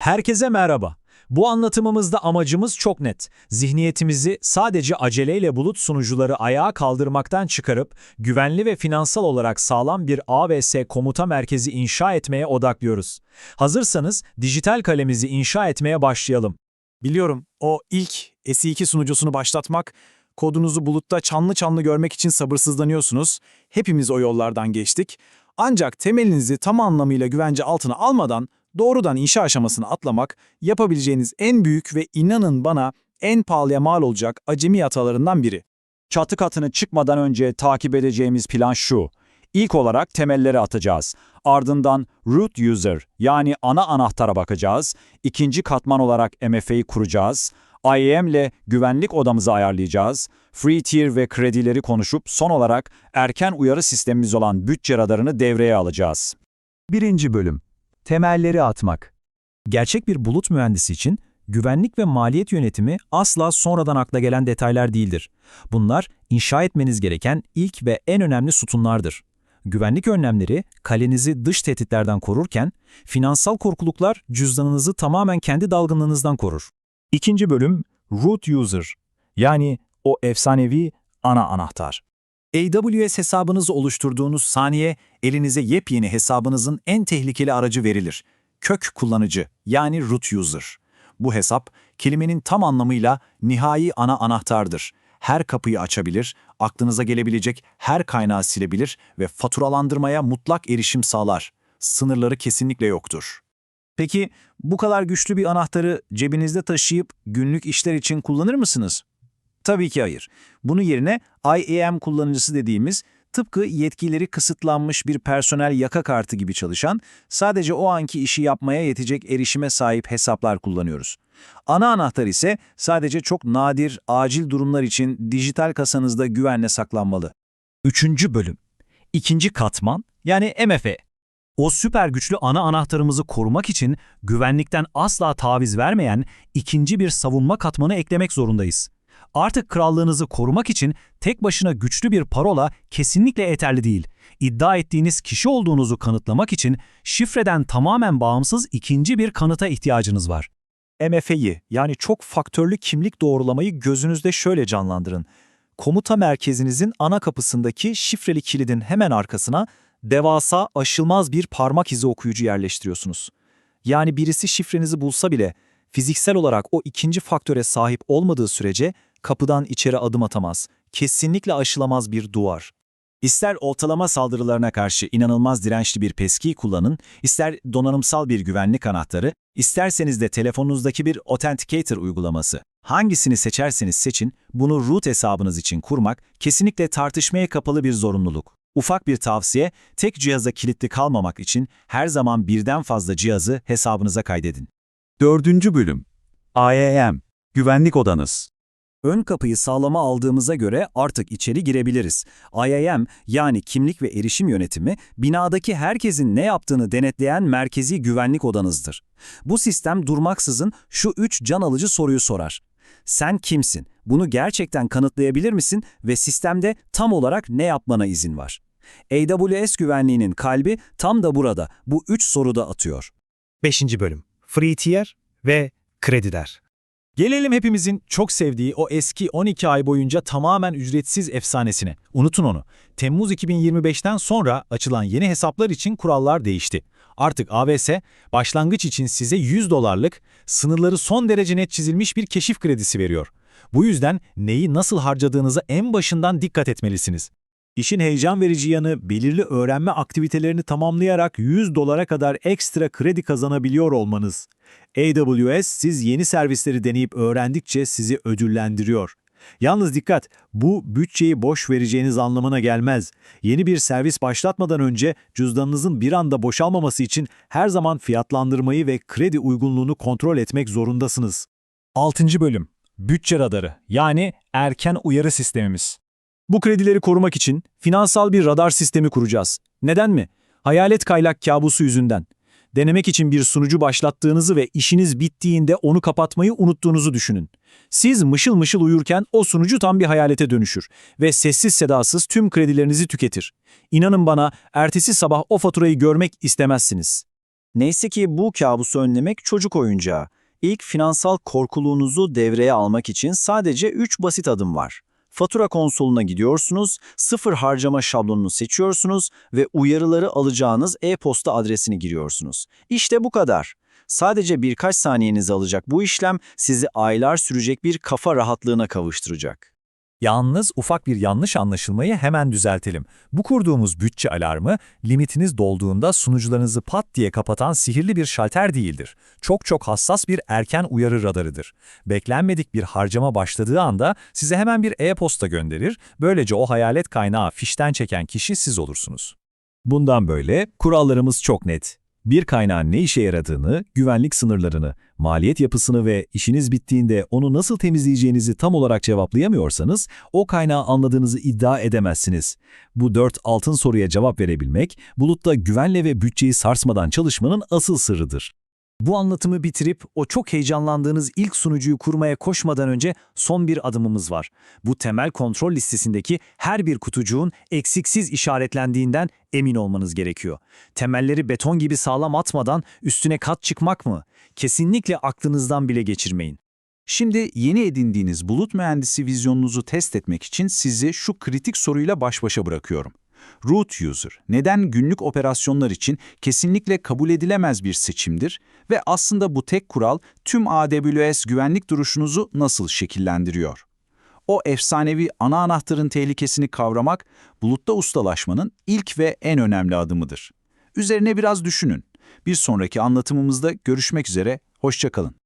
Herkese merhaba. Bu anlatımımızda amacımız çok net. Zihniyetimizi sadece aceleyle bulut sunucuları ayağa kaldırmaktan çıkarıp güvenli ve finansal olarak sağlam bir AVS komuta merkezi inşa etmeye odaklıyoruz. Hazırsanız dijital kalemizi inşa etmeye başlayalım. Biliyorum, o ilk S2 sunucusunu başlatmak, kodunuzu bulutta canlı canlı görmek için sabırsızlanıyorsunuz. Hepimiz o yollardan geçtik. Ancak temelinizi tam anlamıyla güvence altına almadan doğrudan inşa aşamasına atlamak, yapabileceğiniz en büyük ve inanın bana en pahalıya mal olacak acemi hatalarından biri. Çatı katını çıkmadan önce takip edeceğimiz plan şu. İlk olarak temelleri atacağız. Ardından root user yani ana anahtara bakacağız. İkinci katman olarak MFA'yı kuracağız. IAM ile güvenlik odamızı ayarlayacağız. Free tier ve kredileri konuşup son olarak erken uyarı sistemimiz olan bütçe radarını devreye alacağız. 1. Bölüm. Temelleri atmak. Gerçek bir bulut mühendisi için güvenlik ve maliyet yönetimi asla sonradan akla gelen detaylar değildir. Bunlar inşa etmeniz gereken ilk ve en önemli sütunlardır. Güvenlik önlemleri kalenizi dış tehditlerden korurken, finansal korkuluklar cüzdanınızı tamamen kendi dalgınlığınızdan korur. 2. bölüm root user yani o efsanevi ana anahtar. AWS hesabınızı oluşturduğunuz saniye elinize yepyeni hesabınızın en tehlikeli aracı verilir. Kök kullanıcı yani root user. Bu hesap kelimenin tam anlamıyla nihai ana anahtardır. Her kapıyı açabilir, aklınıza gelebilecek her kaynağı silebilir ve faturalandırmaya mutlak erişim sağlar. Sınırları kesinlikle yoktur. Peki bu kadar güçlü bir anahtarı cebinizde taşıyıp günlük işler için kullanır mısınız? Tabii ki hayır. Bunun yerine IAM kullanıcısı dediğimiz tıpkı yetkileri kısıtlanmış bir personel yaka kartı gibi çalışan, sadece o anki işi yapmaya yetecek erişime sahip hesaplar kullanıyoruz. Ana anahtar ise sadece çok nadir, acil durumlar için dijital kasanızda güvenle saklanmalı. 3. Bölüm. 2. Katman yani MFA. O süper güçlü ana anahtarımızı korumak için güvenlikten asla taviz vermeyen ikinci bir savunma katmanı eklemek zorundayız. Artık krallığınızı korumak için tek başına güçlü bir parola kesinlikle yeterli değil. İddia ettiğiniz kişi olduğunuzu kanıtlamak için şifreden tamamen bağımsız ikinci bir kanıta ihtiyacınız var. MFA'yı yani çok faktörlü kimlik doğrulamayı gözünüzde şöyle canlandırın. Komuta merkezinizin ana kapısındaki şifreli kilidin hemen arkasına devasa, aşılmaz bir parmak izi okuyucu yerleştiriyorsunuz. Yani birisi şifrenizi bulsa bile fiziksel olarak o ikinci faktöre sahip olmadığı sürece kapıdan içeri adım atamaz. Kesinlikle aşılamaz bir duvar. İster ortalama saldırılarına karşı inanılmaz dirençli bir peski kullanın, ister donanımsal bir güvenlik anahtarı, isterseniz de telefonunuzdaki bir Authenticator uygulaması. Hangisini seçerseniz seçin, bunu root hesabınız için kurmak kesinlikle tartışmaya kapalı bir zorunluluk. Ufak bir tavsiye, tek cihaza kilitli kalmamak için her zaman birden fazla cihazı hesabınıza kaydedin. 4. Bölüm. IAM, güvenlik odanız. Ön kapıyı sağlama aldığımıza göre artık içeri girebiliriz. IAM yani kimlik ve erişim yönetimi, binadaki herkesin ne yaptığını denetleyen merkezi güvenlik odanızdır. Bu sistem durmaksızın şu 3 can alıcı soruyu sorar. Sen kimsin? Bunu gerçekten kanıtlayabilir misin ve sistemde tam olarak ne yapmana izin var? AWS güvenliğinin kalbi tam da burada, bu 3 soruda atıyor. 5. bölüm. Free tier ve krediler. Gelelim hepimizin çok sevdiği o eski 12 ay boyunca tamamen ücretsiz efsanesine. Unutun onu. Temmuz 2025'ten sonra açılan yeni hesaplar için kurallar değişti. Artık AVS, başlangıç için size $100'lık, sınırları son derece net çizilmiş bir keşif kredisi veriyor. Bu yüzden neyi nasıl harcadığınıza en başından dikkat etmelisiniz. İşin heyecan verici yanı belirli öğrenme aktivitelerini tamamlayarak $100 kadar ekstra kredi kazanabiliyor olmanız. AWS siz yeni servisleri deneyip öğrendikçe sizi ödüllendiriyor. Yalnız dikkat, bu bütçeyi boş vereceğiniz anlamına gelmez. Yeni bir servis başlatmadan önce cüzdanınızın bir anda boşalmaması için her zaman fiyatlandırmayı ve kredi uygunluğunu kontrol etmek zorundasınız. 6. Bölüm. Bütçe radarı yani erken uyarı sistemimiz. Bu kredileri korumak için finansal bir radar sistemi kuracağız. Neden mi? Hayalet kaylak kabusu yüzünden. Denemek için bir sunucu başlattığınızı ve işiniz bittiğinde onu kapatmayı unuttuğunuzu düşünün. Siz mışıl mışıl uyurken o sunucu tam bir hayalete dönüşür ve sessiz sedasız tüm kredilerinizi tüketir. İnanın bana, ertesi sabah o faturayı görmek istemezsiniz. Neyse ki bu kabusu önlemek çocuk oyuncağı. İlk finansal korkuluğunuzu devreye almak için sadece 3 basit adım var. Fatura konsoluna gidiyorsunuz, sıfır harcama şablonunu seçiyorsunuz ve uyarıları alacağınız e-posta adresini giriyorsunuz. İşte bu kadar. Sadece birkaç saniyenizi alacak bu işlem sizi aylar sürecek bir kafa rahatlığına kavuşturacak. Yalnız ufak bir yanlış anlaşılmayı hemen düzeltelim. Bu kurduğumuz bütçe alarmı, limitiniz dolduğunda sunucularınızı pat diye kapatan sihirli bir şalter değildir. Çok hassas bir erken uyarı radarıdır. Beklenmedik bir harcama başladığı anda size hemen bir e-posta gönderir, böylece o hayalet kaynağı fişten çeken kişi siz olursunuz. Bundan böyle kurallarımız çok net. Bir kaynağın ne işe yaradığını, güvenlik sınırlarını, maliyet yapısını ve işiniz bittiğinde onu nasıl temizleyeceğinizi tam olarak cevaplayamıyorsanız, o kaynağı anladığınızı iddia edemezsiniz. Bu 4 altın soruya cevap verebilmek, bulutta güvenle ve bütçeyi sarsmadan çalışmanın asıl sırrıdır. Bu anlatımı bitirip o çok heyecanlandığınız ilk sunucuyu kurmaya koşmadan önce son bir adımımız var. Bu temel kontrol listesindeki her bir kutucuğun eksiksiz işaretlendiğinden emin olmanız gerekiyor. Temelleri beton gibi sağlam atmadan üstüne kat çıkmak mı? Kesinlikle aklınızdan bile geçirmeyin. Şimdi yeni edindiğiniz bulut mühendisi vizyonunuzu test etmek için sizi şu kritik soruyla baş başa bırakıyorum. Root user neden günlük operasyonlar için kesinlikle kabul edilemez bir seçimdir ve aslında bu tek kural tüm AWS güvenlik duruşunuzu nasıl şekillendiriyor? O efsanevi ana anahtarın tehlikesini kavramak, bulutta ustalaşmanın ilk ve en önemli adımıdır. Üzerine biraz düşünün. Bir sonraki anlatımımızda görüşmek üzere, hoşça kalın.